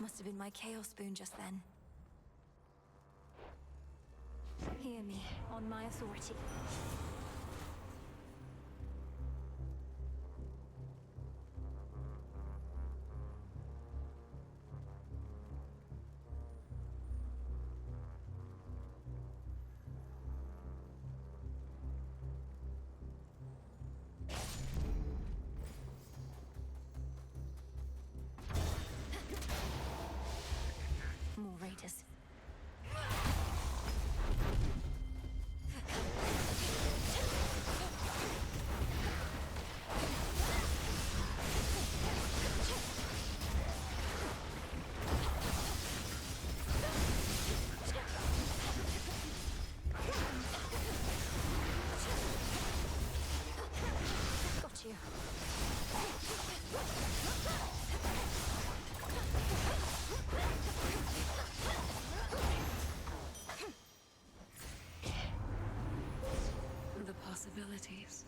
Must have been my Chaos Spoon just then. Hear me, on my authority. More raiders. Got you. The possibilities.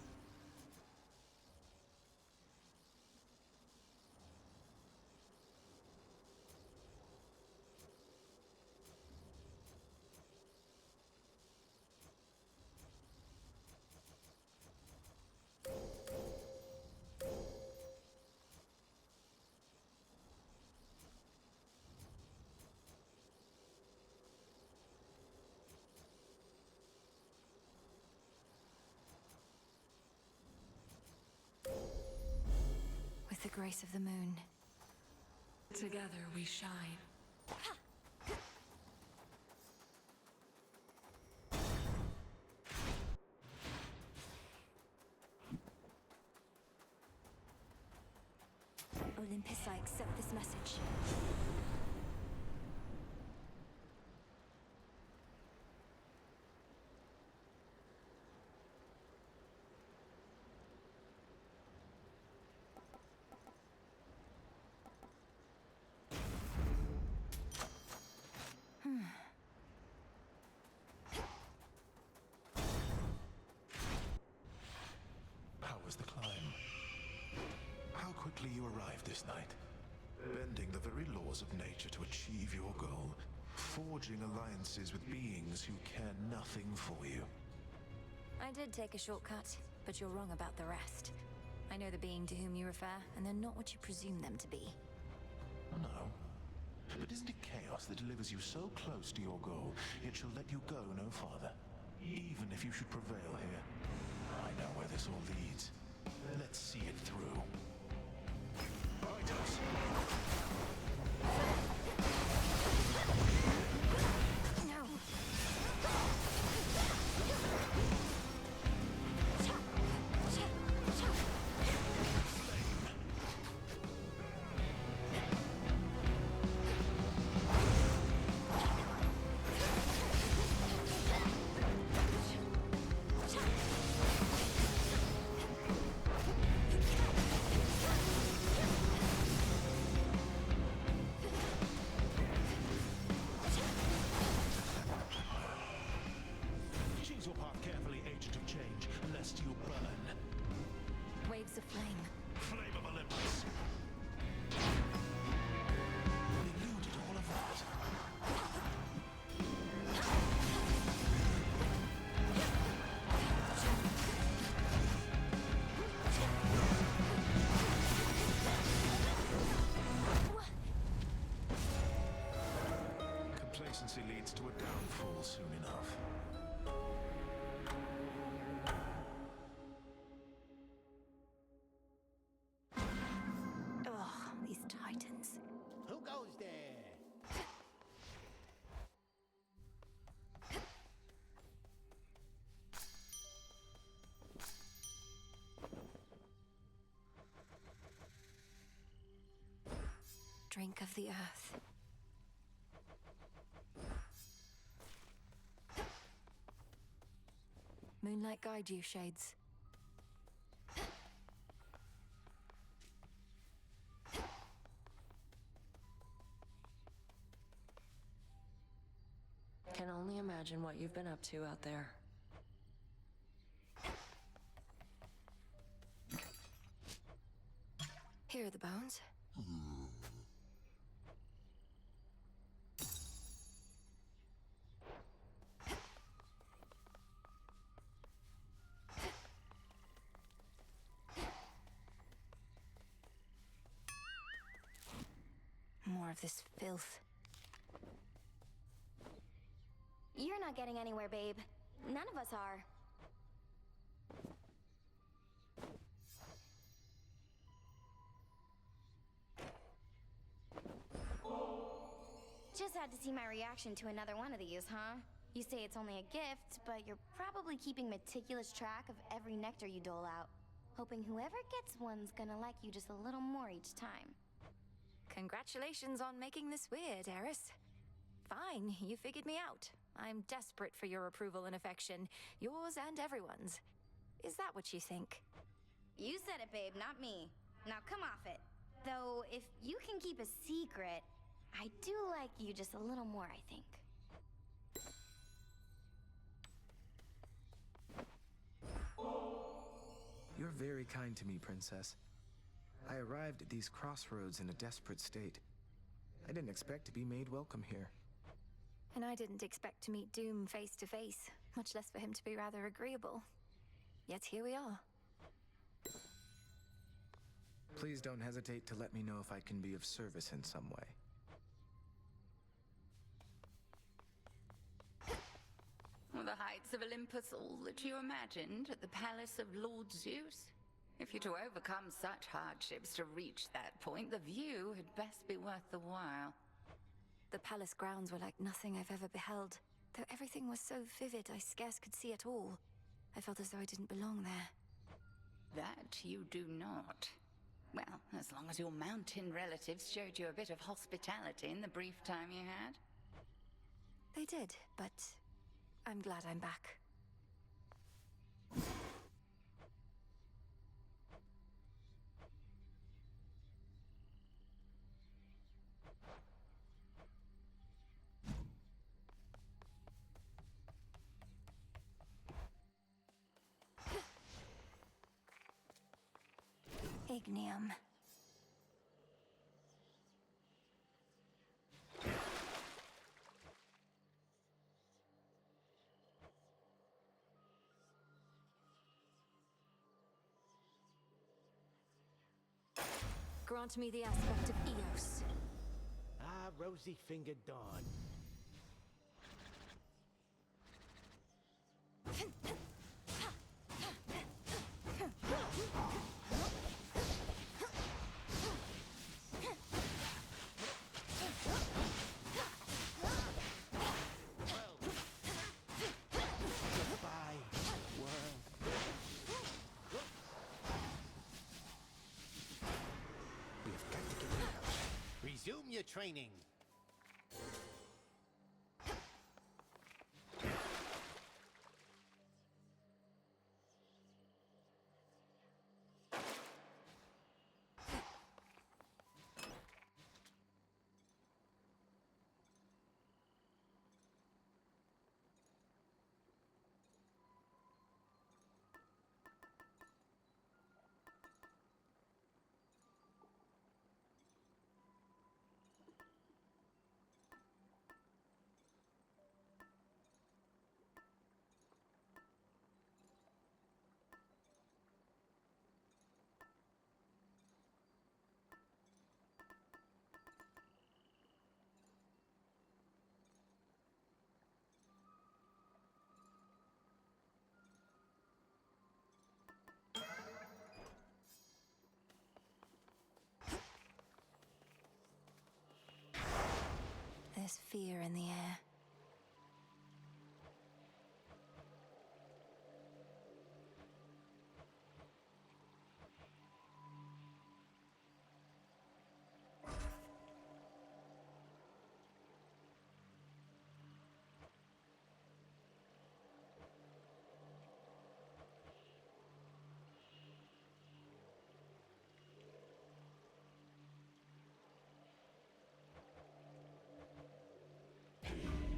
grace of the moon. Together we shine. Olympus, I accept this message. How was the climb? How quickly you arrived this night. Bending the very laws of nature to achieve your goal. Forging alliances with beings who care nothing for you. I did take a shortcut, but you're wrong about the rest. I know the being to whom you refer, and they're not what you presume them to be. No. But isn't it chaos that delivers you so close to your goal, it shall let you go no farther? Even if you should prevail here. I know where this all leads. Let's see it through. Vitus! No! Choose your path carefully, Agent of Change, lest you burn. Waves of flame. Flame of Olympus! We eluded all of that. Complacency leads to a downfall soon enough. Ugh, these titans. Who goes there? Drink of the earth. Moonlight guide you, Shades. Can only imagine what you've been up to out there. Here are the bones. More of this filth. You're not getting anywhere, babe. None of us are. Just had to see my reaction to another one of these, huh? You say it's only a gift, but you're probably keeping meticulous track of every nectar you dole out. Hoping whoever gets one's gonna like you just a little more each time. Congratulations on making this weird, Eris. Fine, you figured me out. I'm desperate for your approval and affection. Yours and everyone's. Is that what you think? You said it, babe, not me. Now come off it. Though, if you can keep a secret, I do like you just a little more, I think. You're very kind to me, Princess. I arrived at these crossroads in a desperate state. I didn't expect to be made welcome here. And I didn't expect to meet Doom face to face, much less for him to be rather agreeable. Yet here we are. Please don't hesitate to let me know if I can be of service in some way. Were the heights of Olympus all that you imagined at the palace of Lord Zeus? If you're to overcome such hardships to reach that point, the view had best be worth the while. The palace grounds were like nothing I've ever beheld. Though everything was so vivid, I scarce could see at all. I felt as though I didn't belong there. That you do not. Well, as long as your mountain relatives showed you a bit of hospitality in the brief time you had. They did, but I'm glad I'm back. Ignium. Grant me the aspect of Eos. Ah, rosy-fingered dawn. Resume your training. There's fear in the air.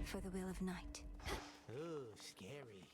For the will of night. Ooh, scary.